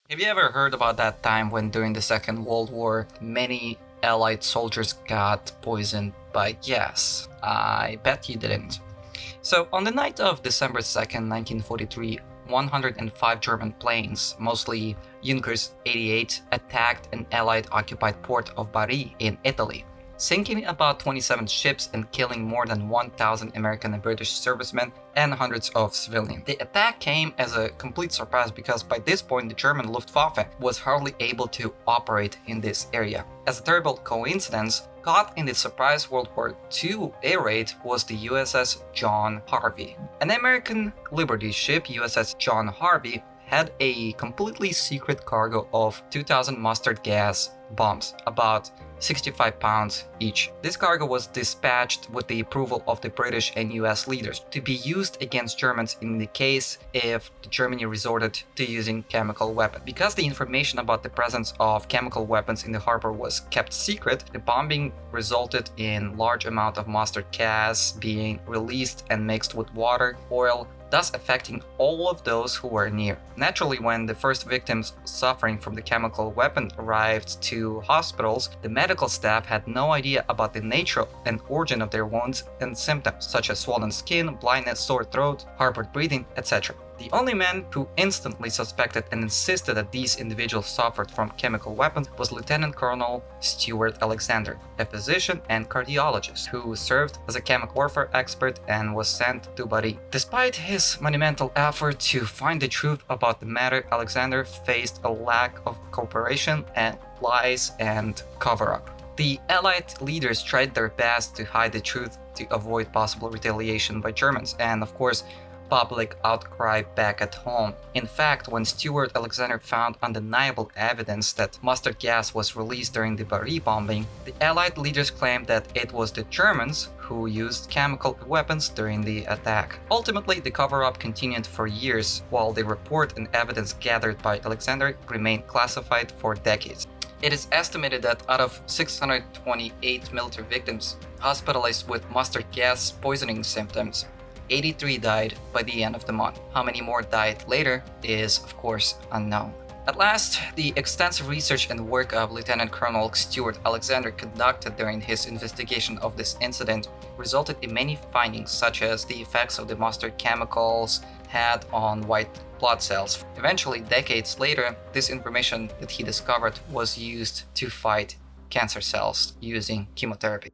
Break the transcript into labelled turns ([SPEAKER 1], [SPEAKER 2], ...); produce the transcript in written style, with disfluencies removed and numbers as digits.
[SPEAKER 1] Have you ever heard about that time when during the Second World War, many Allied soldiers got poisoned by gas? I bet you didn't. So, on the night of December 2nd, 1943, 105 German planes, mostly Junkers 88, attacked an Allied-occupied port of Bari in Italy, sinking about 27 ships and killing more than 1,000 American and British servicemen and hundreds of civilians. The attack came as a complete surprise because by this point the German Luftwaffe was hardly able to operate in this area. As a terrible coincidence, caught in the surprise World War II air raid was the USS John Harvey. An American Liberty ship, USS John Harvey, had a completely secret cargo of 2,000 mustard gas bombs, about 65 pounds each. This cargo was dispatched with the approval of the British and US leaders to be used against Germans in the case if Germany resorted to using chemical weapons. Because the information about the presence of chemical weapons in the harbor was kept secret, the bombing resulted in large amount of mustard gas being released and mixed with water, oil, thus affecting all of those who were near. Naturally, when the first victims suffering from the chemical weapon arrived to hospitals, the medical staff had no idea about the nature and origin of their wounds and symptoms, such as swollen skin, blindness, sore throat, hard breathing, etc. The only man who instantly suspected and insisted that these individuals suffered from chemical weapons was Lieutenant Colonel Stuart Alexander, a physician and cardiologist who served as a chemical warfare expert and was sent to Bari. Despite his monumental effort to find the truth about the matter, Alexander faced a lack of cooperation and lies and cover-up. The Allied leaders tried their best to hide the truth to avoid possible retaliation by Germans and, of course, public outcry back at home. In fact, when Stuart Alexander found undeniable evidence that mustard gas was released during the Bari bombing, the Allied leaders claimed that it was the Germans who used chemical weapons during the attack. Ultimately, the cover-up continued for years, while the report and evidence gathered by Alexander remained classified for decades. It is estimated that out of 628 military victims hospitalized with mustard gas poisoning symptoms, 83 died by the end of the month. How many more died later is, of course, unknown. At last, the extensive research and work of Lieutenant Colonel Stuart Alexander conducted during his investigation of this incident resulted in many findings, such as the effects of the mustard chemicals had on white blood cells. Eventually, decades later, this information that he discovered was used to fight cancer cells using chemotherapy.